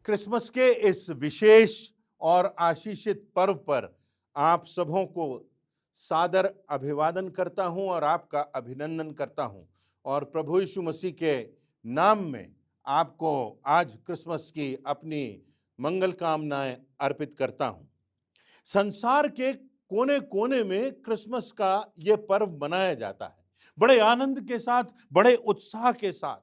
Christmas के इस विशेष और आशीषित पर्व पर आप सबों को सादर अभिवादन करता हूं और आपका अभिनंदन करता हूं और प्रभु यीशु मसीह के नाम में आपको आज क्रिसमस की अपनी मंगल कामनाएं अर्पित करता हूं। संसार के कोने कोने में क्रिसमस का ये पर्व मनाया जाता है, बड़े आनंद के साथ, बड़े उत्साह के साथ।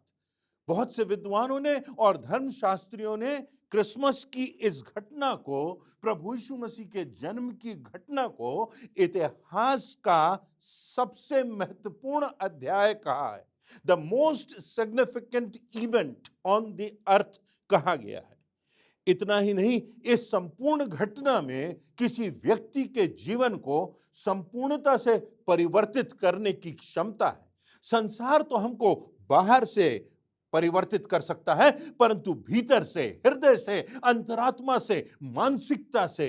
बहुत से विद्वानों ने और धर्मशास्त्रियों ने क्रिसमस की इस घटना को, प्रभु यीशु मसीह के जन्म की घटना को इतिहास का सबसे महत्वपूर्ण अध्याय कहा है। The most significant event on the earth कहा गया है। इतना ही नहीं, इस संपूर्ण घटना में किसी व्यक्ति के जीवन को संपूर्णता से परिवर्तित करने की क्षमता है। संसार तो हमको बाहर से परिवर्तित कर सकता है, परंतु भीतर से, हृदय से, अंतरात्मा से, मानसिकता से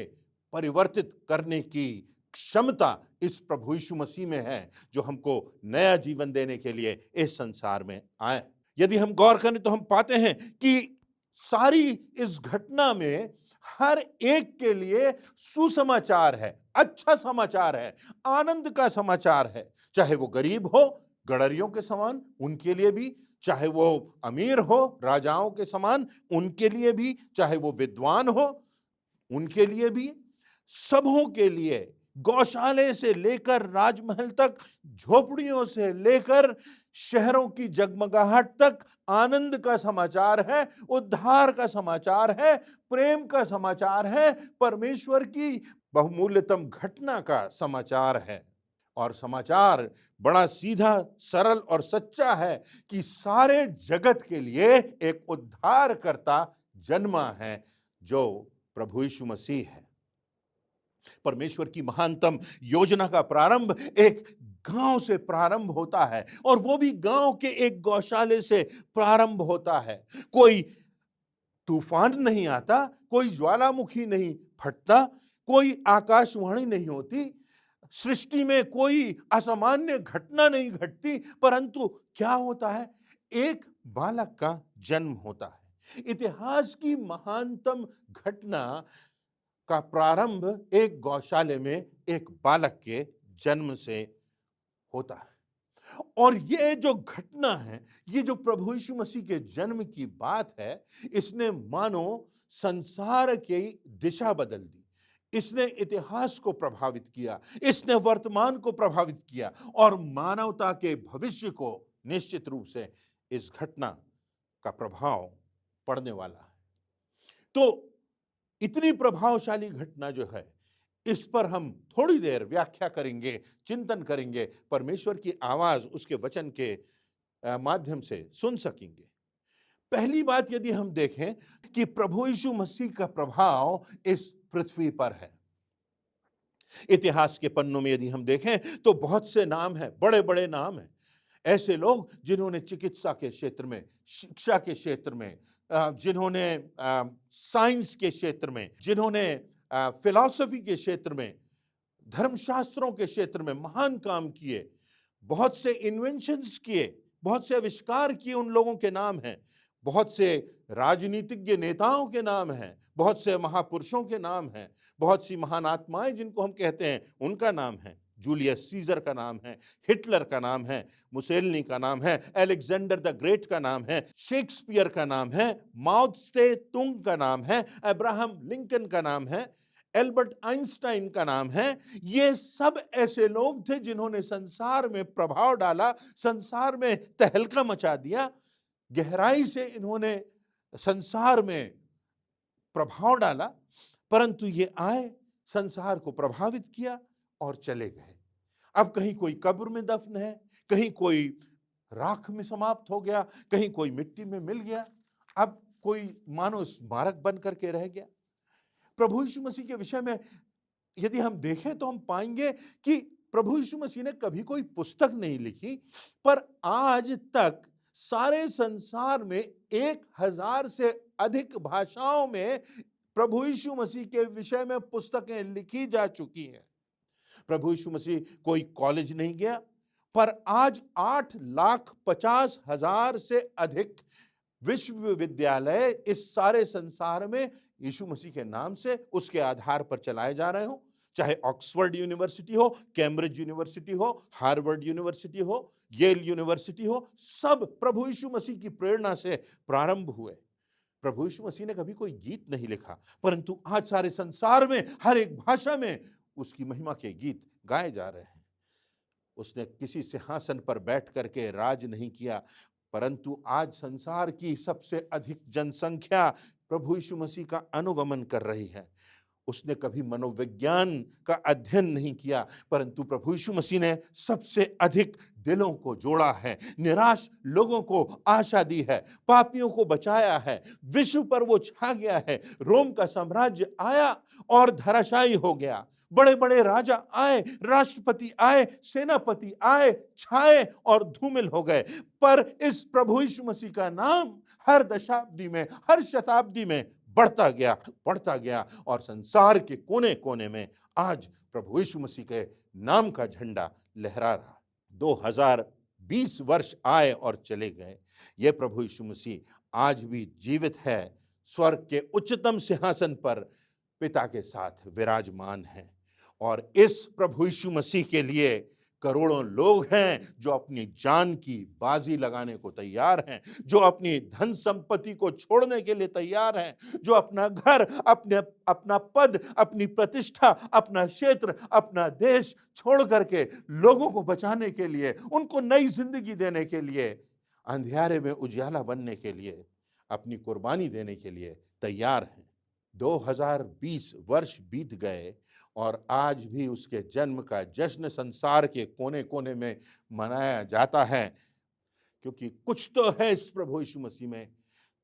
परिवर्तित करने की क्षमता इस प्रभु यीशु मसीह में है, जो हमको नया जीवन देने के लिए इस संसार में आए। यदि हम गौर करें तो हम पाते हैं कि सारी इस घटना में हर एक के लिए सुसमाचार है, अच्छा समाचार है, आनंद का समाचार है। चाहे वो गरीब हो, गडरियों के समान, उनके लिए भी, चाहे वो अमीर हो, राजाओं के समान, उनके लिए भी, चाहे वो विद्वान हो, उनके लिए भी, सबों के लिए, गौशाले से लेकर राजमहल तक, झोपड़ियों से लेकर शहरों की जगमगाहट तक आनंद का समाचार है, उद्धार का समाचार है, प्रेम का समाचार है, परमेश्वर की बहुमूल्यतम घटना का समाचार है। और समाचार बड़ा सीधा, सरल और सच्चा है कि सारे जगत के लिए एक उद्धारकर्ता जन्मा है, जो प्रभु यीशु मसीह है। परमेश्वर की महानतम योजना का प्रारंभ एक गांव से प्रारंभ होता है, और वो भी गांव के एक गौशाले से प्रारंभ होता है। कोई तूफान नहीं आता, कोई ज्वालामुखी नहीं फटता, कोई आकाशवाणी नहीं होती, सृष्टि में कोई असामान्य घटना नहीं घटती, परंतु क्या होता है? एक बालक का जन्म होता है। इतिहास की महानतम घटना का प्रारंभ एक गौशाले में एक बालक के जन्म से होता है। और ये जो घटना है, ये जो प्रभु यीशु मसीह के जन्म की बात है, इसने मानो संसार की दिशा बदल दी। इसने इतिहास को प्रभावित किया, इसने वर्तमान को प्रभावित किया, और मानवता के भविष्य को निश्चित रूप से इस घटना का प्रभाव पड़ने वाला है। तो इतनी प्रभावशाली घटना जो है, इस पर हम थोड़ी देर व्याख्या करेंगे, चिंतन करेंगे, परमेश्वर की आवाज उसके वचन के माध्यम से सुन सकेंगे। पहली बात यदि हम देखें कि प्रभु यीशु मसीह का प्रभाव इस पृथ्वी पर है। इतिहास के पन्नों में यदि हम देखें तो बहुत से नाम हैं, बड़े बड़े नाम हैं। ऐसे लोग जिन्होंने चिकित्सा के क्षेत्र में, शिक्षा के क्षेत्र में, जिन्होंने साइंस के क्षेत्र में, जिन्होंने फिलॉसफी के क्षेत्र में, धर्मशास्त्रों के क्षेत्र में महान काम किए, बहुत से इन्वेंशंस किए, बहुत से आविष्कार किए, उन लोगों के नाम हैं। बहुत से राजनीतिज्ञ नेताओं के नाम हैं, बहुत से महापुरुषों के नाम हैं, बहुत सी महान आत्माएं जिनको हम कहते हैं, उनका नाम है। जूलियस सीजर का नाम है, हिटलर का नाम है, मुसेलिनी का नाम है, अलेक्जेंडर द ग्रेट का नाम है, शेक्सपियर का नाम है, माओ त्से तुंग का नाम है, अब्राहम लिंकन का नाम है, एल्बर्ट आइंस्टाइन का नाम है। ये सब ऐसे लोग थे जिन्होंने संसार में प्रभाव डाला, संसार में तहलका मचा दिया। गहराई से इन्होंने संसार में प्रभाव डाला, परंतु ये आए, संसार को प्रभावित किया और चले गए। अब कहीं कोई कब्र में दफन है, कहीं कोई राख में समाप्त हो गया, कहीं कोई मिट्टी में मिल गया, अब कोई मानो स्मारक बन करके रह गया। प्रभु यीशु मसीह के विषय में यदि हम देखें तो हम पाएंगे कि प्रभु यीशु मसीह ने कभी कोई पुस्तक नहीं लिखी, पर आज तक सारे संसार में 1000 से अधिक भाषाओं में प्रभु यीशु मसीह के विषय में पुस्तकें लिखी जा चुकी हैं। प्रभु यीशु मसीह कोई कॉलेज नहीं गया, पर आज 8,50,000 से अधिक विश्वविद्यालय इस सारे संसार में यीशु मसीह के नाम से उसके आधार पर चलाए जा रहे हो, चाहे ऑक्सफोर्ड यूनिवर्सिटी हो, कैम्ब्रिज यूनिवर्सिटी हो, हार्वर्ड यूनिवर्सिटी हो, येल यूनिवर्सिटी हो, सब प्रभु यीशु मसीह की प्रेरणा से प्रारंभ हुए। प्रभु यीशु मसीह ने कभी कोई गीत नहीं लिखा, परंतु आज सारे संसार में हर एक भाषा में उसकी महिमा के गीत गाए जा रहे हैं। उसने किसी सिंहासन पर बैठ करके राज नहीं किया, परंतु आज संसार की सबसे अधिक जनसंख्या प्रभु यीशु मसीह का अनुगमन कर रही है। उसने कभी मनोविज्ञान का अध्ययन नहीं किया, परंतु प्रभु यीशु मसीह ने सबसे अधिक दिलों को जोड़ा है, निराश लोगों को आशा दी है, पापियों को बचाया है, विश्व पर वो छा गया है। रोम का साम्राज्य आया और धराशायी हो गया, बड़े बड़े राजा आए, राष्ट्रपति आए, सेनापति आए, छाए और धूमिल हो गए, पर इस प्रभु यीशु मसीह का नाम हर दशाब्दी में, हर शताब्दी में बढ़ता गया और संसार के कोने कोने में आज प्रभु यीशु मसीह के नाम का झंडा लहरा रहा। 2020 वर्ष आए और चले गए, ये प्रभु यीशु मसीह आज भी जीवित है, स्वर्ग के उच्चतम सिंहासन पर पिता के साथ विराजमान है। और इस प्रभु यीशु मसीह के लिए करोड़ों लोग हैं जो अपनी जान की बाजी लगाने को तैयार हैं, जो अपनी धन संपत्ति को छोड़ने के लिए तैयार हैं, जो अपना घर, अपना पद, अपनी प्रतिष्ठा, अपना क्षेत्र, अपना देश छोड़ करके लोगों को बचाने के लिए, उनको नई जिंदगी देने के लिए, अंधियारे में उजियाला बनने के लिए, अपनी कुर्बानी देने के लिए तैयार हैं। 2020 वर्ष बीत गए और आज भी उसके जन्म का जश्न संसार के कोने कोने में मनाया जाता है, क्योंकि कुछ तो है इस प्रभु यीशु मसीह में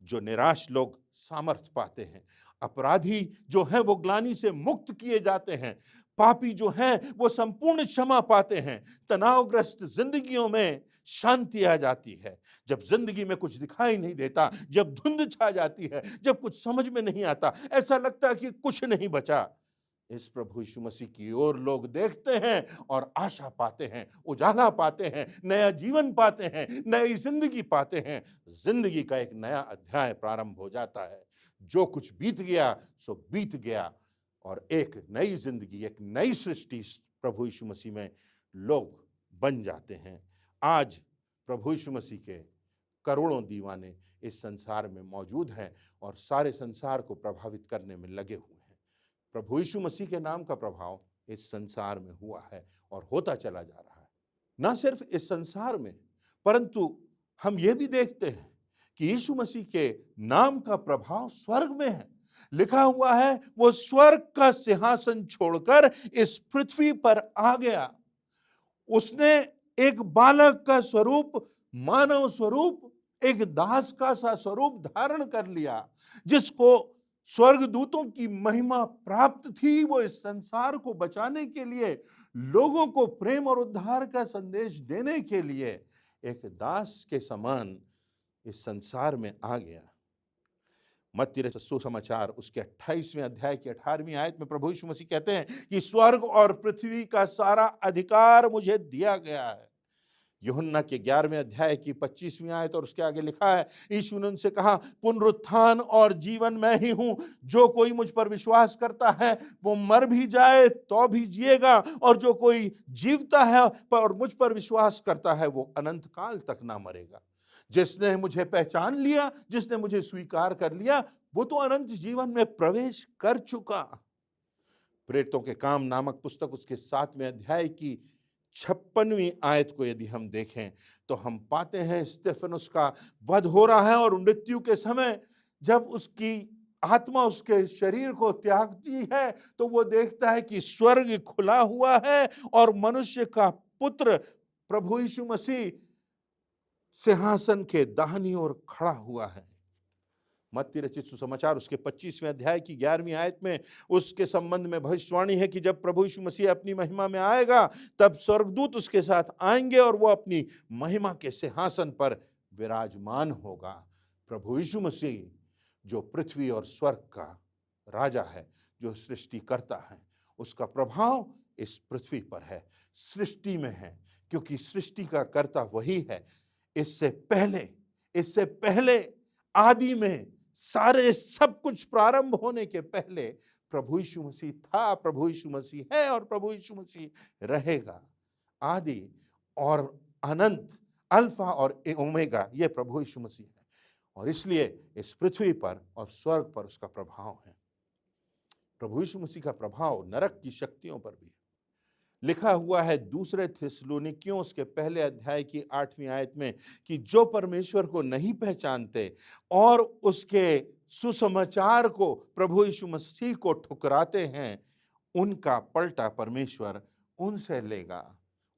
जो निराश लोग सामर्थ पाते हैं, अपराधी जो हैं वो ग्लानि से मुक्त किए जाते हैं, पापी जो हैं वो संपूर्ण क्षमा पाते हैं, तनावग्रस्त जिंदगियों में शांति आ जाती है। जब जिंदगी में कुछ दिखाई नहीं देता, जब धुंध छा जाती है, जब कुछ समझ में नहीं आता, ऐसा लगता है कि कुछ नहीं बचा, इस प्रभु यीशु मसीह की ओर लोग देखते हैं और आशा पाते हैं, उजाला पाते हैं, नया जीवन पाते हैं, नई जिंदगी पाते हैं। जिंदगी का एक नया अध्याय प्रारंभ हो जाता है। जो कुछ बीत गया सो बीत गया और एक नई जिंदगी, एक नई सृष्टि प्रभु यीशु मसीह में लोग बन जाते हैं। आज प्रभु यीशु मसीह के करोड़ों दीवाने इस संसार में मौजूद हैं और सारे संसार को प्रभावित करने में लगे हुए हैं। प्रभु यीशु मसीह के नाम का प्रभाव इस संसार में हुआ है और होता चला जा रहा है। ना सिर्फ इस संसार में, परंतु हम ये भी देखते हैं कि यीशु मसीह के नाम का प्रभाव स्वर्ग में है। लिखा हुआ है वो स्वर्ग का सिंहासन छोड़कर इस पृथ्वी पर आ गया। उसने एक बालक का स्वरूप, मानव स्वरूप, एक दास का सा स्वरूप धारण कर लिया, जिसको स्वर्गदूतों की महिमा प्राप्त थी। वो इस संसार को बचाने के लिए, लोगों को प्रेम और उद्धार का संदेश देने के लिए एक दास के समान इस संसार में आ गया। मत्ती रचित सुसमाचार उसके 28वें अध्याय की 18वीं आयत में प्रभु यीशु मसीह कहते हैं कि स्वर्ग और पृथ्वी का सारा अधिकार मुझे दिया गया है। यूहन्ना के 11वें अध्याय की 25वीं आयत और उसके आगे लिखा है, यीशु ने उनसे कहा, पुनरुत्थान और जीवन मैं ही हूं, जो कोई मुझ पर विश्वास करता है वो मर भी जाए तो भी जिएगा, और जो कोई जीवता है और मुझ पर विश्वास करता है वो अनंत काल तक ना मरेगा। जिसने मुझे पहचान लिया, जिसने मुझे स्वीकार कर लिया, वो तो अनंत जीवन में प्रवेश कर चुका। प्रेरितों के काम नामक पुस्तक उसके 7वें अध्याय की 56वीं आयत को यदि हम देखें तो हम पाते हैं स्तेफनुस का वध हो रहा है और मृत्यु के समय जब उसकी आत्मा उसके शरीर को त्यागती है तो वो देखता है कि स्वर्ग खुला हुआ है और मनुष्य का पुत्र प्रभु यीशु मसीह सिंहासन के दाहिनी ओर खड़ा हुआ है। मत्ती रचित सुसमाचार उसके 25वें अध्याय की 11वीं आयत में उसके संबंध में भविष्यवाणी है कि जब प्रभु यीशु मसीह अपनी महिमा में आएगा तब स्वर्गदूत उसके साथ आएंगे और वो अपनी महिमा के सिंहासन पर विराजमान होगा। प्रभु यीशु मसीह जो पृथ्वी और स्वर्ग का राजा है, जो सृष्टि करता है, उसका प्रभाव इस पृथ्वी पर है, सृष्टि में है, क्योंकि सृष्टि का कर्ता वही है। इससे पहले आदि में सारे सब कुछ प्रारंभ होने के पहले प्रभु यीशु मसीह था, प्रभु यीशु मसीह है और प्रभु यीशु मसीह रहेगा। आदि और अनंत, अल्फा और ओमेगा, ये प्रभु यीशु मसीह है। और इसलिए इस पृथ्वी पर और स्वर्ग पर उसका प्रभाव है। प्रभु यीशु मसीह का प्रभाव नरक की शक्तियों पर भी है। लिखा हुआ है दूसरे थिस्सलुनीकियों उसके पहले अध्याय की 8वीं आयत में कि जो परमेश्वर को नहीं पहचानते और उसके सुसमाचार को, प्रभु यीशु मसीह को ठुकराते हैं, उनका पलटा परमेश्वर उनसे लेगा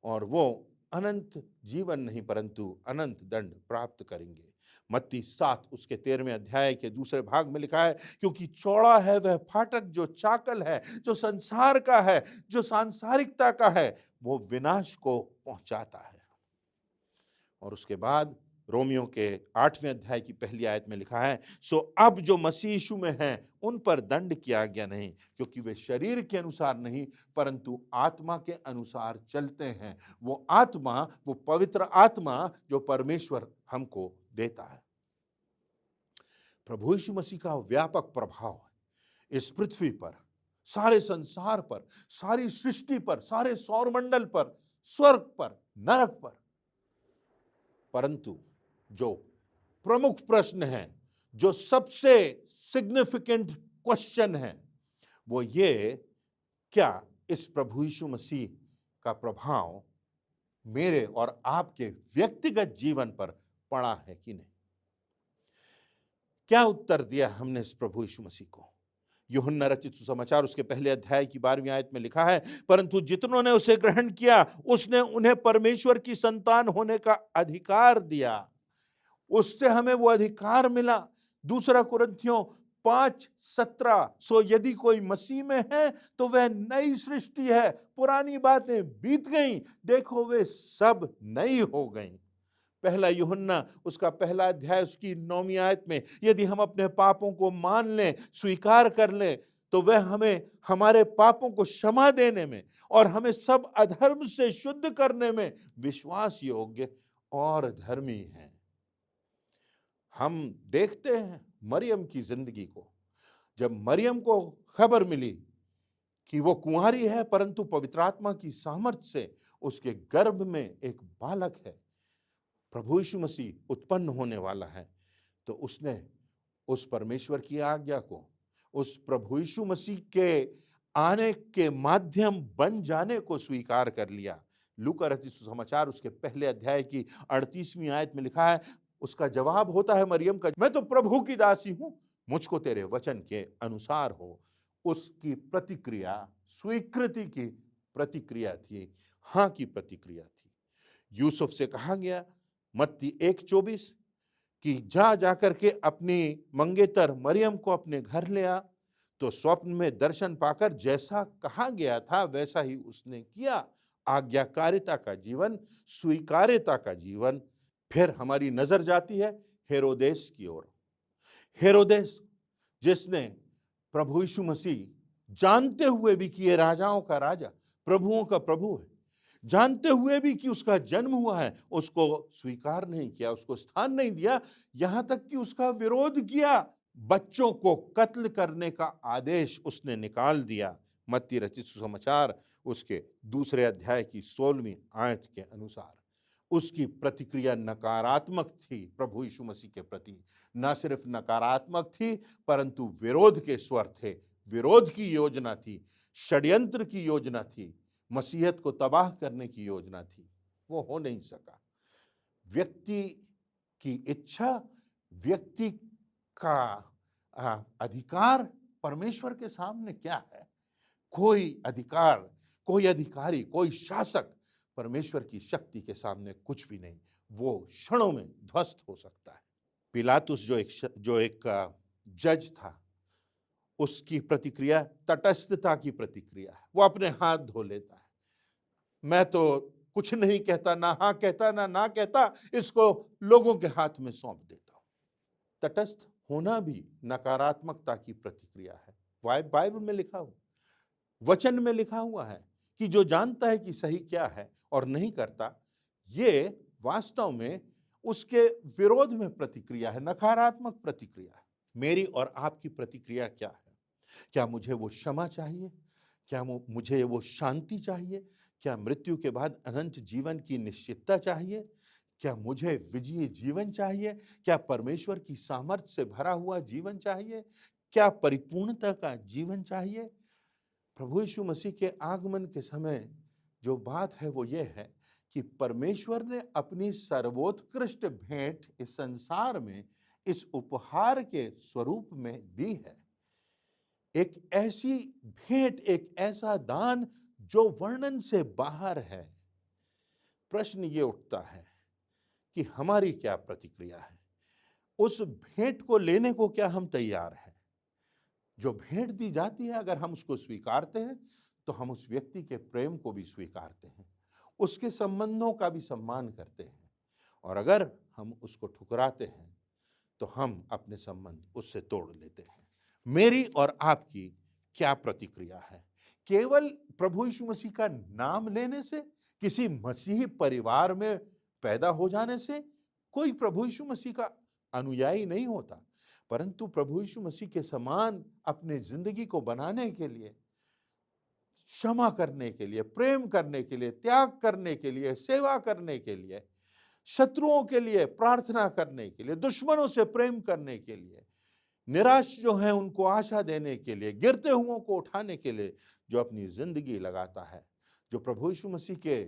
और वो अनंत जीवन नहीं परंतु अनंत दंड प्राप्त करेंगे। मत्ती 7 उसके 13वें अध्याय के दूसरे भाग में लिखा है, क्योंकि चौड़ा है वह फाटक जो चाकल है, जो संसार का है, जो सांसारिकता का है, वो विनाश को पहुंचाता है। और उसके बाद रोमियो के 8वें अध्याय की पहली आयत में लिखा है, सो अब जो मसीह यीशु में हैं उन पर दंड किया गया नहीं, क्योंकि वे शरीर के अनुसार नहीं परंतु आत्मा के अनुसार चलते हैं। वो आत्मा, वो पवित्र आत्मा जो परमेश्वर हमको देता है। प्रभु यीशु मसीह का व्यापक प्रभाव है इस पृथ्वी पर, सारे संसार पर, सारी सृष्टि पर, सारे सौरमंडल पर, स्वर्ग पर, नरक पर। परंतु जो प्रमुख प्रश्न है, जो सबसे सिग्निफिकेंट क्वेश्चन है, वो ये, क्या इस प्रभु यीशु मसीह का प्रभाव मेरे और आपके व्यक्तिगत जीवन पर पड़ा है कि नहीं? क्या उत्तर दिया हमने इस प्रभु यीशु मसीह को? यूहन्ना रचित सुसमाचार उसके पहले अध्याय की 12वीं आयत में लिखा है, परंतु जितनों ने उसे ग्रहण किया उसने उन्हें परमेश्वर की संतान होने का अधिकार दिया। उससे हमें वो अधिकार मिला। दूसरा कुरिन्थियों 5:17, सो यदि कोई मसीह में है तो वह नई सृष्टि है, पुरानी बातें बीत गईं, देखो वे सब नई हो गईं। पहला यूहन्ना उसका पहला अध्याय उसकी 9वीं आयत में, यदि हम अपने पापों को मान लें, स्वीकार कर लें, तो वह हमें हमारे पापों को क्षमा देने में और हमें सब अधर्म से शुद्ध करने में विश्वास योग्य और धर्मी है। हम देखते हैं मरियम की जिंदगी को। जब मरियम को खबर मिली कि वो कुंवारी है परंतु पवित्र आत्मा की सामर्थ्य से उसके गर्भ में एक बालक है, प्रभु यीशु मसीह उत्पन्न होने वाला है, तो उसने उस परमेश्वर की आज्ञा को, उस प्रभु यीशु मसीह के आने के माध्यम बन जाने को स्वीकार कर लिया। लूका रचित सुसमाचार उसके पहले अध्याय की 38वीं आयत में लिखा है, उसका जवाब होता है मरियम का, मैं तो प्रभु की दासी हूं, मुझको तेरे वचन के अनुसार हो। उसकी प्रतिक्रिया स्वीकृति की प्रतिक्रिया थी, हां की प्रतिक्रिया थी। यूसुफ से कहा गया मत्ती 1:24 कि जाकर के अपनी मंगेतर मरियम को अपने घर ले आ, तो स्वप्न में दर्शन पाकर जैसा कहा गया था वैसा ही उसने किया। आज्ञाकारिता का जीवन, स्वीकार्यता का जीवन। फिर हमारी नजर जाती है हेरोदेस की ओर। हेरोदेस जिसने प्रभु यीशु मसीह, जानते हुए भी कि ये राजाओं का राजा, प्रभुओं का प्रभु है, जानते हुए भी कि उसका जन्म हुआ है, उसको स्वीकार नहीं किया, उसको स्थान नहीं दिया, यहां तक कि उसका विरोध किया। बच्चों को कत्ल करने का आदेश उसने निकाल दिया। मत्ती रचित सुसमाचार उसके दूसरे अध्याय की 16वीं आयत के अनुसार उसकी प्रतिक्रिया नकारात्मक थी प्रभु यीशु मसीह के प्रति। न सिर्फ नकारात्मक थी परंतु विरोध के स्वर थे, विरोध की योजना थी, षड्यंत्र की योजना थी, मसीहत को तबाह करने की योजना थी। वो हो नहीं सका। व्यक्ति की इच्छा, व्यक्ति का अधिकार परमेश्वर के सामने क्या है? कोई अधिकार, कोई अधिकारी, कोई शासक परमेश्वर की शक्ति के सामने कुछ भी नहीं। वो क्षणों में ध्वस्त हो सकता है। पिलातुस जो एक जज था, उसकी प्रतिक्रिया तटस्थता की प्रतिक्रिया है। वो अपने हाथ धो लेता है, मैं तो कुछ नहीं कहता, ना हाँ कहता ना कहता, इसको लोगों के हाथ में सौंप देता हूं। तटस्थ होना भी नकारात्मकता की प्रतिक्रिया है। बाइबल में लिखा हुआ, वचन में लिखा हुआ है कि जो जानता है कि सही क्या है और नहीं करता, ये वास्तव में उसके विरोध में प्रतिक्रिया है, नकारात्मक प्रतिक्रिया है। मेरी और आपकी प्रतिक्रिया क्या है? क्या मुझे वो क्षमा चाहिए? क्या मुझे वो शांति चाहिए? क्या मृत्यु के बाद अनंत जीवन की निश्चितता चाहिए? क्या मुझे विजयी जीवन चाहिए? क्या परमेश्वर की सामर्थ्य से भरा हुआ जीवन चाहिए? क्या परिपूर्णता का जीवन चाहिए? प्रभु यीशु मसीह के आगमन के समय जो बात है वो ये है कि परमेश्वर ने अपनी सर्वोत्कृष्ट भेंट इस संसार में इस उपहार के स्वरूप में दी है। एक ऐसी भेंट, एक ऐसा दान जो वर्णन से बाहर है। प्रश्न ये उठता है कि हमारी क्या प्रतिक्रिया है? उस भेंट को लेने को क्या हम तैयार हैं? जो भेंट दी जाती है, अगर हम उसको स्वीकारते हैं तो हम उस व्यक्ति के प्रेम को भी स्वीकारते हैं, उसके संबंधों का भी सम्मान करते हैं। और अगर हम उसको ठुकराते हैं तो हम अपने संबंध उससे तोड़ लेते हैं। मेरी और आपकी क्या प्रतिक्रिया है? केवल प्रभु यीशु मसीह का नाम लेने से, किसी मसीही परिवार में पैदा हो जाने से कोई प्रभु यीशु मसीह का अनुयायी नहीं होता, परंतु प्रभु यीशु मसीह के समान अपने जिंदगी को बनाने के लिए, क्षमा करने के लिए, प्रेम करने के लिए, त्याग करने के लिए, सेवा करने के लिए, शत्रुओं के लिए प्रार्थना करने के लिए, दुश्मनों से प्रेम करने के लिए, निराश जो हैं उनको आशा देने के लिए, गिरते हुओं को उठाने के लिए जो अपनी जिंदगी लगाता है, जो प्रभु यीशु मसीह के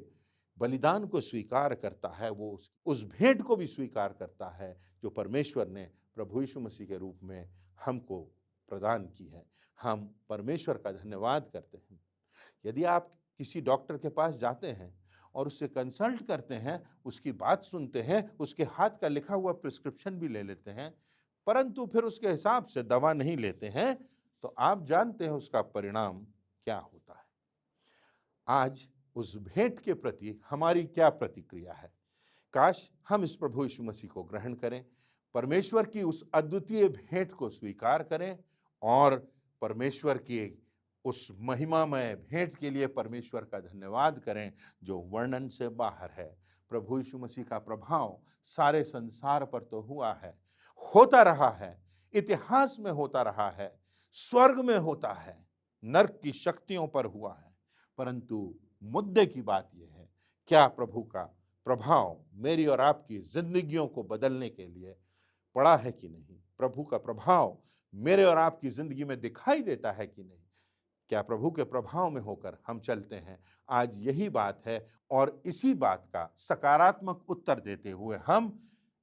बलिदान को स्वीकार करता है, वो उस भेंट को भी स्वीकार करता है जो परमेश्वर ने प्रभु यीशु मसीह के रूप में हमको प्रदान की है। हम परमेश्वर का धन्यवाद करते हैं। यदि आप किसी डॉक्टर के पास जाते हैं और उससे कंसल्ट करते हैं, उसकी बात सुनते हैं, उसके हाथ का लिखा हुआ प्रिस्क्रिप्शन भी ले लेते हैं, परंतु फिर उसके हिसाब से दवा नहीं लेते हैं, तो आप जानते हैं उसका परिणाम क्या होता है। आज उस भेंट के प्रति हमारी क्या प्रतिक्रिया है? काश हम इस प्रभु यीशु मसीह को ग्रहण करें, परमेश्वर की उस अद्वितीय भेंट को स्वीकार करें और परमेश्वर की उस महिमामय भेंट के लिए परमेश्वर का धन्यवाद करें जो वर्णन से बाहर है। प्रभु यीशु मसीह का प्रभाव सारे संसार पर तो हुआ है, होता रहा है, इतिहास में होता रहा है, स्वर्ग में होता है, नरक की शक्तियों पर हुआ है, परंतु मुद्दे की बात यह है, क्या प्रभु का प्रभाव मेरी और आपकी जिंदगियों को बदलने के लिए पड़ा है कि नहीं? प्रभु का प्रभाव मेरे और आपकी जिंदगी में दिखाई देता है कि नहीं? क्या प्रभु के प्रभाव में होकर हम चलते हैं? आज यही बात है और इसी बात का सकारात्मक उत्तर देते हुए हम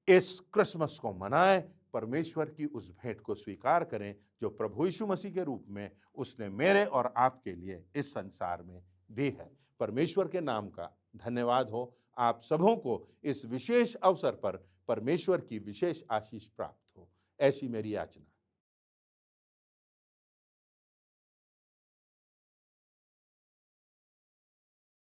इस क्रिसमस को मनाएं, परमेश्वर की उस भेंट को स्वीकार करें जो प्रभु यीशु मसीह के रूप में उसने मेरे और आपके लिए इस संसार में दी है। परमेश्वर के नाम का धन्यवाद हो। आप सबों को इस विशेष अवसर पर परमेश्वर की विशेष आशीष प्राप्त हो, ऐसी मेरी याचना।